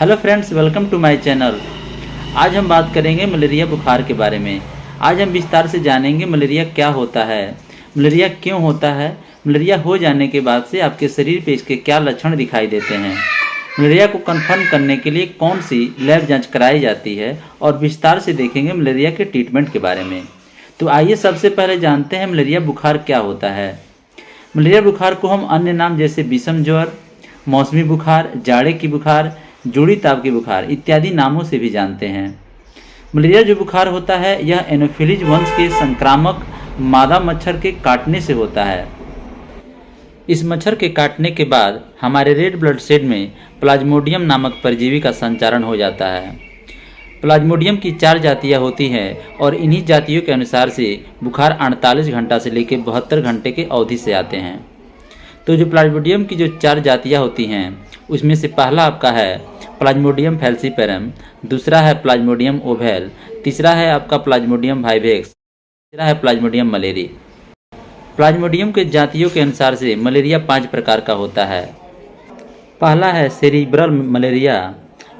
Hello friends, welcome to my channel. आज हम बात करेंगे मलेरिया बुखार के बारे में। आज हम विस्तार से जानेंगे मलेरिया क्या होता है, मलेरिया क्यों होता है, मलेरिया हो जाने के बाद से आपके शरीर पे इसके क्या लक्षण दिखाई देते हैं, मलेरिया को कन्फर्म करने के लिए कौन सी लैब जांच कराई जाती है और विस्तार से देखेंगे मलेरिया के ट्रीटमेंट के बारे में। तो आइए सबसे पहले जानते हैं मलेरिया बुखार क्या होता है। मलेरिया बुखार को हम अन्य नाम जैसे विषम ज्वर, मौसमी बुखार, जाड़े की बुखार, जोड़ी ताप की बुखार इत्यादि नामों से भी जानते हैं। मलेरिया जो बुखार होता है यह एनोफिलीज वंश के संक्रामक मादा मच्छर के काटने से होता है। इस मच्छर के काटने के बाद हमारे रेड ब्लड सेल में प्लाज्मोडियम नामक परजीवी का संचारण हो जाता है। प्लाज्मोडियम की 4 जातियाँ होती हैं और इन्हीं जातियों के अनुसार से बुखार 48 घंटा से लेकर 72 घंटे के अवधि से आते हैं। तो जो प्लाज्मोडियम की जो 4 जातियाँ होती हैं उसमें से पहला आपका है प्लाज्मोडियम फैल्सीपेरम, दूसरा है प्लाज्मोडियम ओवेल, तीसरा है आपका प्लाज्मोडियम वाइवेक्स, तीसरा है प्लाज्मोडियम मलेरी। प्लाज्मोडियम के जातियों के अनुसार से मलेरिया 5 प्रकार का होता है। पहला है सेरिब्रल मलेरिया,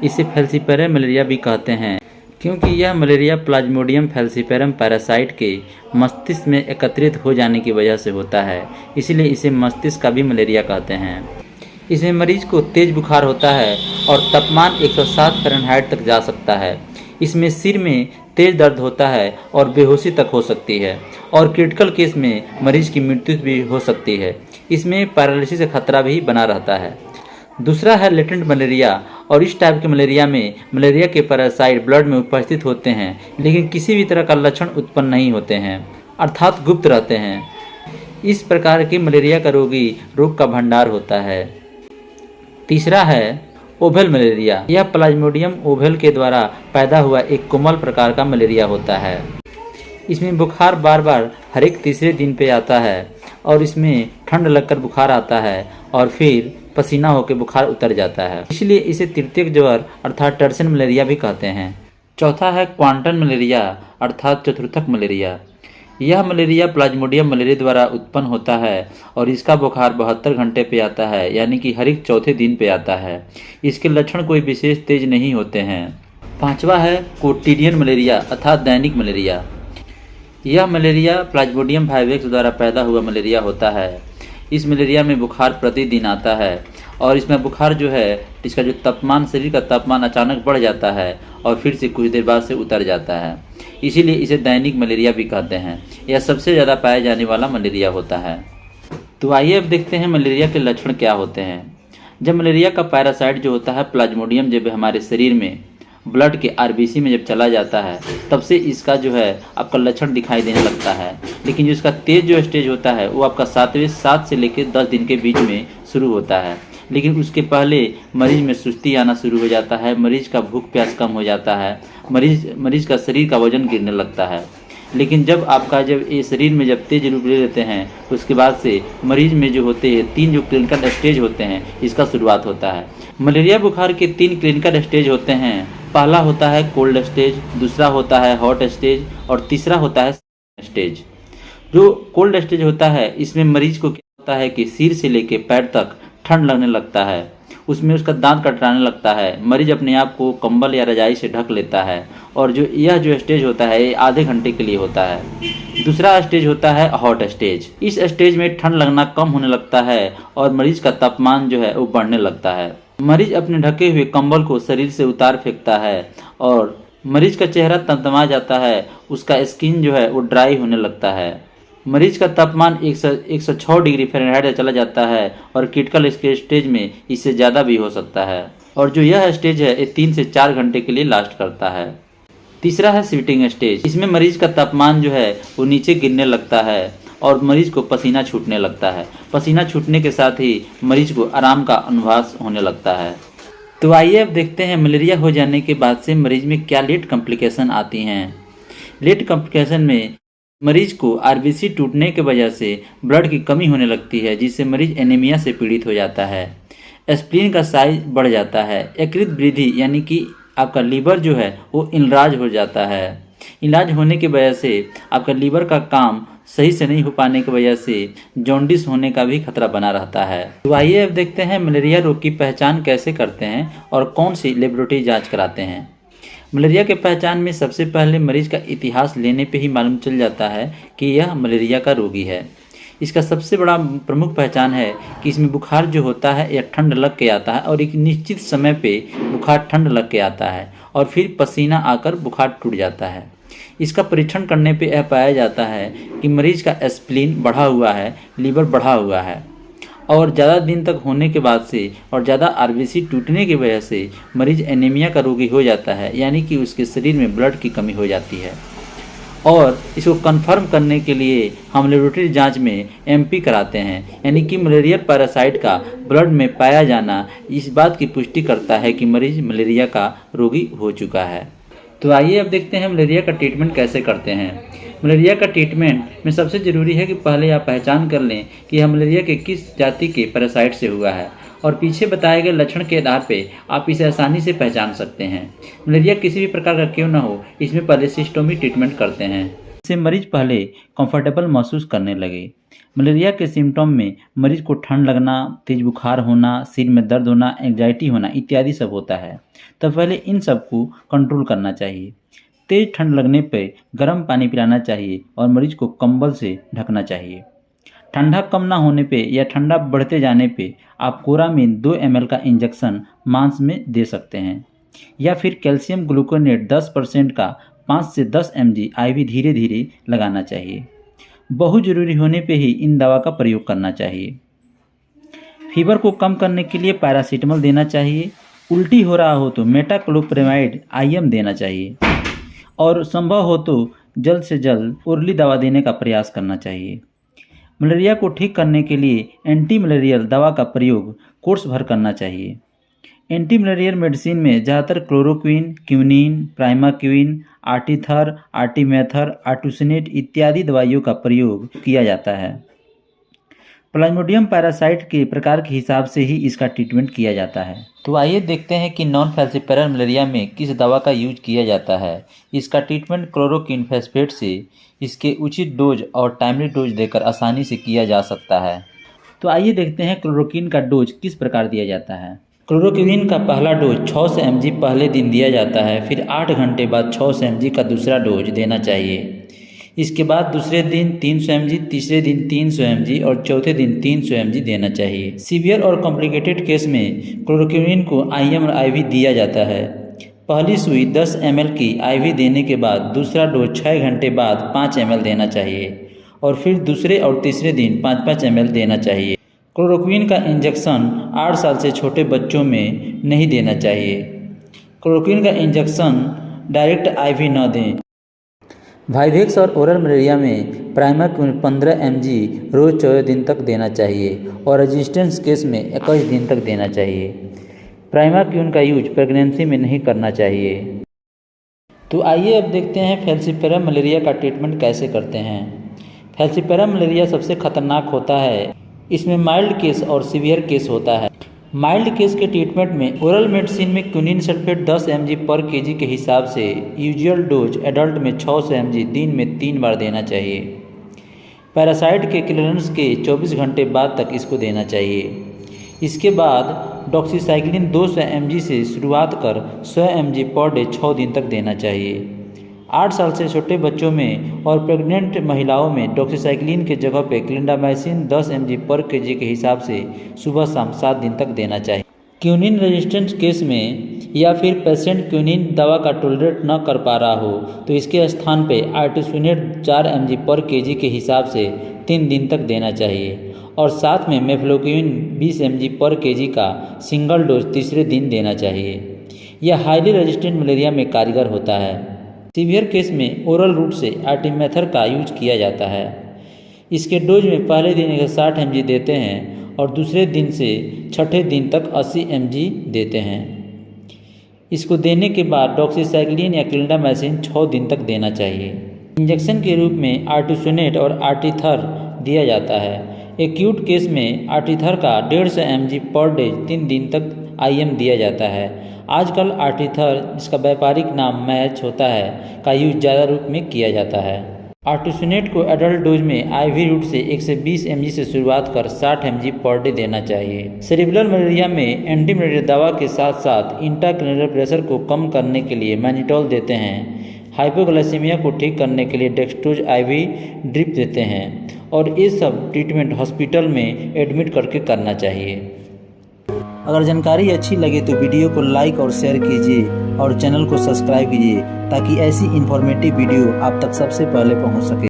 इसे फैल्सीपेरम मलेरिया भी कहते हैं क्योंकि यह मलेरिया प्लाज्मोडियम फैल्सीपेरम पैरासाइट के मस्तिष्क में एकत्रित हो जाने की वजह से होता है, इसलिए इसे मस्तिष्क का भी मलेरिया कहते हैं। इसमें मरीज को तेज बुखार होता है और तापमान 107 फ़ारेनहाइट तक जा सकता है। इसमें सिर में तेज दर्द होता है और बेहोशी तक हो सकती है और क्रिटिकल केस में मरीज की मृत्यु भी हो सकती है। इसमें पैरालिसिस का खतरा भी बना रहता है। दूसरा है लेटेंट मलेरिया, और इस टाइप के मलेरिया में मलेरिया के पैरासाइट ब्लड में उपस्थित होते हैं लेकिन किसी भी तरह का लक्षण उत्पन्न नहीं होते हैं, अर्थात गुप्त रहते हैं। इस प्रकार के मलेरिया का रोगी रोग का भंडार होता है। तीसरा है ओवेल मलेरिया, यह प्लाज्मोडियम ओवेल के द्वारा पैदा हुआ एक कोमल प्रकार का मलेरिया होता है। इसमें बुखार बार बार हर एक तीसरे दिन पे आता है और इसमें ठंड लगकर बुखार आता है और फिर पसीना होकर बुखार उतर जाता है, इसलिए इसे तृतीयक ज्वर अर्थात टर्सन मलेरिया भी कहते हैं। चौथा है क्वांटन मलेरिया अर्थात चतुर्थक मलेरिया। यह मलेरिया प्लाज्मोडियम मलेरिया द्वारा उत्पन्न होता है और इसका बुखार 72 घंटे पे आता है, यानी कि हर एक चौथे दिन पे आता है। इसके लक्षण कोई विशेष तेज नहीं होते हैं। पांचवा है कोटिडियन मलेरिया अर्थात दैनिक मलेरिया। यह मलेरिया प्लाज्मोडियम वाइवेक्स द्वारा पैदा हुआ मलेरिया होता है। इस मलेरिया में बुखार प्रतिदिन आता है और इसमें बुखार जो है इसका जो तापमान, शरीर का तापमान अचानक बढ़ जाता है और फिर से कुछ देर बाद से उतर जाता है, इसीलिए इसे दैनिक मलेरिया भी कहते हैं। यह सबसे ज़्यादा पाया जाने वाला मलेरिया होता है। तो आइए अब देखते हैं मलेरिया के लक्षण क्या होते हैं। जब मलेरिया का पैरासाइट जो होता है प्लाज्मोडियम जब हमारे शरीर में ब्लड के आरबीसी में जब चला जाता है तब से इसका जो है आपका लक्षण दिखाई देने लगता है, लेकिन जो इसका तेज जो स्टेज होता है वो आपका 7 से लेकर 10 दिन के बीच में शुरू होता है। लेकिन उसके पहले मरीज में सुस्ती आना शुरू हो जाता है, मरीज का भूख प्यास कम हो जाता है, मरीज का शरीर का वजन गिरने लगता है। लेकिन जब ये शरीर में जब तेज रूप ले लेते हैं उसके बाद से मरीज में जो होते हैं 3 जो क्लिनिकल स्टेज होते हैं इसका शुरुआत होता है। मलेरिया बुखार के 3 क्लिनिकल स्टेज होते हैं। पहला होता है कोल्ड स्टेज, दूसरा होता है हॉट स्टेज और तीसरा होता है स्टेज। जो कोल्ड स्टेज होता है इसमें मरीज को क्या होता है कि सिर से लेकर पैर तक ठंड लगने लगता है, उसमें उसका दांत कटराने लगता है, मरीज अपने आप को कंबल या रजाई से ढक लेता है और यह जो स्टेज होता है ये आधे घंटे के लिए होता है। दूसरा स्टेज होता है हॉट स्टेज। इस स्टेज में ठंड लगना कम होने लगता है और मरीज का तापमान जो है वो बढ़ने लगता है। मरीज अपने ढके हुए कंबल को शरीर से उतार फेंकता है और मरीज का चेहरा तमतमा जाता है, उसका स्किन जो है वो ड्राई होने लगता है। मरीज का तापमान 106 डिग्री फ़ारेनहाइट चला जाता है और क्रिटिकल स्टेज में इससे ज़्यादा भी हो सकता है और जो यह स्टेज है ये 3 से 4 घंटे के लिए लास्ट करता है। तीसरा है स्वीटिंग स्टेज। इसमें मरीज का तापमान जो है वो नीचे गिरने लगता है और मरीज को पसीना छूटने लगता है। पसीना छूटने के साथ ही मरीज को आराम का अनुभव होने लगता है। तो आइए अब देखते हैं मलेरिया हो जाने के बाद से मरीज में क्या लेट कॉम्प्लिकेशन आती हैं। लेट कॉम्प्लिकेशन में मरीज को आरबीसी टूटने की वजह से ब्लड की कमी होने लगती है जिससे मरीज एनीमिया से पीड़ित हो जाता है। स्प्लीन का साइज बढ़ जाता है। यकृत वृद्धि यानी कि आपका लीवर जो है वो इनलार्ज हो जाता है। इलाज होने की वजह से आपका लीवर का काम सही से नहीं हो पाने की वजह से जॉन्डिस होने का भी खतरा बना रहता है। तो आइए अब देखते हैं मलेरिया रोग की पहचान कैसे करते हैं और कौन सी लेबोरेटरी जांच कराते हैं। मलेरिया के पहचान में सबसे पहले मरीज का इतिहास लेने पे ही मालूम चल जाता है कि यह मलेरिया का रोगी है। इसका सबसे बड़ा प्रमुख पहचान है कि इसमें बुखार जो होता है यह ठंड लग के आता है और एक निश्चित समय पे बुखार ठंड लग के आता है और फिर पसीना आकर बुखार टूट जाता है। इसका परीक्षण करने पे यह पाया जाता है कि मरीज का स्प्लीन बढ़ा हुआ है, लीवर बढ़ा हुआ है और ज़्यादा दिन तक होने के बाद से और ज़्यादा आरबीसी टूटने की वजह से मरीज एनीमिया का रोगी हो जाता है, यानी कि उसके शरीर में ब्लड की कमी हो जाती है। और इसको कंफर्म करने के लिए हम लेबोरेटरी जांच में एमपी कराते हैं, यानी कि मलेरिया पैरासाइट का ब्लड में पाया जाना इस बात की पुष्टि करता है कि मरीज मलेरिया का रोगी हो चुका है। तो आइए अब देखते हैं मलेरिया का ट्रीटमेंट कैसे करते हैं। मलेरिया का ट्रीटमेंट में सबसे ज़रूरी है कि पहले आप पहचान कर लें कि यह मलेरिया के किस जाति के पैरासाइट से हुआ है और पीछे बताए गए लक्षण के आधार पे आप इसे आसानी से पहचान सकते हैं। मलेरिया किसी भी प्रकार का क्यों न हो, इसमें पहले सिस्टोमी ट्रीटमेंट करते हैं। इससे मरीज पहले कंफर्टेबल महसूस करने लगे। मलेरिया के सिम्टम में मरीज को ठंड लगना, तेज बुखार होना, सिर में दर्द होना, एंग्जाइटी होना इत्यादि सब होता है। तो पहले इन सब को कंट्रोल करना चाहिए। तेज ठंड लगने पर गर्म पानी पिलाना चाहिए और मरीज को कंबल से ढकना चाहिए। ठंडा कम ना होने पे या ठंडा बढ़ते जाने पे आप कोरामीन 2 ml का इंजेक्शन मांस में दे सकते हैं या फिर कैल्शियम ग्लूकोनेट 10% का 5 से 10 mg IV धीरे धीरे लगाना चाहिए। बहुत ज़रूरी होने पे ही इन दवा का प्रयोग करना चाहिए। फीवर को कम करने के लिए पैरासीटामोल देना चाहिए। उल्टी हो रहा हो तो मेटाक्लोप्रेमाइड IM देना चाहिए और संभव हो तो जल्द से जल्द ओरली दवा देने का प्रयास करना चाहिए। मलेरिया को ठीक करने के लिए एंटी मलेरियल दवा का प्रयोग कोर्स भर करना चाहिए। एंटी मलेरियल मेडिसिन में ज़्यादातर क्लोरोक्विन, क्यूनिन, प्राइमाक्विन, आर्टीथर, आर्टीमेथर, आर्टुसिनेट इत्यादि दवाइयों का प्रयोग किया जाता है। प्लाज्मोडियम पैरासाइट के प्रकार के हिसाब से ही इसका ट्रीटमेंट किया जाता है। तो आइए देखते हैं कि नॉन फैल्सिपायर मलेरिया में किस दवा का यूज किया जाता है। इसका ट्रीटमेंट क्लोरोक्विन फॉस्फेट से इसके उचित डोज और टाइमली डोज देकर आसानी से किया जा सकता है। तो आइए देखते हैं क्लोरोक्विन का डोज किस प्रकार दिया जाता है। क्लोरोक्विन का पहला डोज 600 mg पहले दिन दिया जाता है, फिर 8 घंटे बाद 600 mg का दूसरा डोज देना चाहिए। इसके बाद दूसरे दिन 300 mg, तीसरे दिन 300 mg और चौथे दिन 300 mg देना चाहिए। सीवियर और कॉम्प्लिकेटेड केस में क्लोरोक्विन को IM और IV दिया जाता है। पहली सुई 10 ml की IV देने के बाद दूसरा डोज 6 घंटे बाद 5 ml देना चाहिए और फिर दूसरे और तीसरे दिन 5-5 ml देना चाहिए। क्लोरोक्विन का इंजेक्शन 8 साल से छोटे बच्चों में नहीं देना चाहिए। क्लोरोक्विन का इंजेक्शन डायरेक्ट IV न दें। वाइवेक्स और ओरल मलेरिया में प्राइमाक्विन 15 mg रोज 14 दिन तक देना चाहिए और रेजिस्टेंस केस में 21 दिन तक देना चाहिए। प्राइमाक्विन का यूज प्रेगनेंसी में नहीं करना चाहिए। तो आइए अब देखते हैं फैल्सिपायरम मलेरिया का ट्रीटमेंट कैसे करते हैं। फैल्सिपायरम मलेरिया सबसे खतरनाक होता है। इसमें माइल्ड केस और सीवियर केस होता है। माइल्ड केस के ट्रीटमेंट में ओरल मेडिसिन में क्विनिन सल्फेट 10 mg पर kg के हिसाब से यूजुअल डोज एडल्ट में 600 mg दिन में 3 बार देना चाहिए। पैरासाइट के क्लियरेंस के 24 घंटे बाद तक इसको देना चाहिए। इसके बाद डॉक्सीसाइक्लिन 200 mg से शुरुआत कर 100 mg पर डे 6 दिन तक देना चाहिए। 8 साल से छोटे बच्चों में और प्रेग्नेंट महिलाओं में डॉक्सीसाइक्लिन के जगह पे क्लिंडामाइसिन 10 mg पर kg के हिसाब से सुबह शाम 7 दिन तक देना चाहिए। क्यूनिन रेजिस्टेंट केस में या फिर पेशेंट क्यूनिन दवा का टॉलरेट न कर पा रहा हो तो इसके स्थान पे आर्टिसुनेट 4 mg पर kg के हिसाब से 3 दिन तक देना चाहिए और साथ में मेफ्लोक्विन 20 mg पर kg का सिंगल डोज तीसरे दिन देना चाहिए। यह हाईली रेजिस्टेंट मलेरिया में कारगर होता है। सीवियर केस में ओरल रूट से आर्टीमेथर का यूज किया जाता है। इसके डोज में पहले दिन 60 mg देते हैं और दूसरे दिन से छठे दिन तक 80 mg देते हैं। इसको देने के बाद डॉक्सीसाइक्लिन या क्लिंडामाइसिन 6 दिन तक देना चाहिए। इंजेक्शन के रूप में आर्टिसोनेट और आर्टीथर दिया जाता है। एक्यूट केस में आर्टीथर का 150 mg पर डे 3 दिन तक IM दिया जाता है। आजकल आर्टीथर, जिसका व्यापारिक नाम मैच होता है, का यूज ज़्यादा रूप में किया जाता है। आर्टिसोनेट को एडल्ट डोज में आईवी रूट से 120 mg से शुरुआत कर 60 mg पर डे देना चाहिए। सेरिब्रल मलेरिया में एंटी मलेरिया दवा के साथ साथ इंट्राक्रेनियल प्रेशर को कम करने के लिए मैनिटोल देते हैं। हाइपोग्लाइसीमिया को ठीक करने के लिए डेक्सट्रोज आईवी ड्रिप देते हैं और ये सब ट्रीटमेंट हॉस्पिटल में एडमिट करके करना चाहिए। अगर जानकारी अच्छी लगे तो वीडियो को लाइक और शेयर कीजिए और चैनल को सब्सक्राइब कीजिए ताकि ऐसी इन्फॉर्मेटिव वीडियो आप तक सबसे पहले पहुंच सके।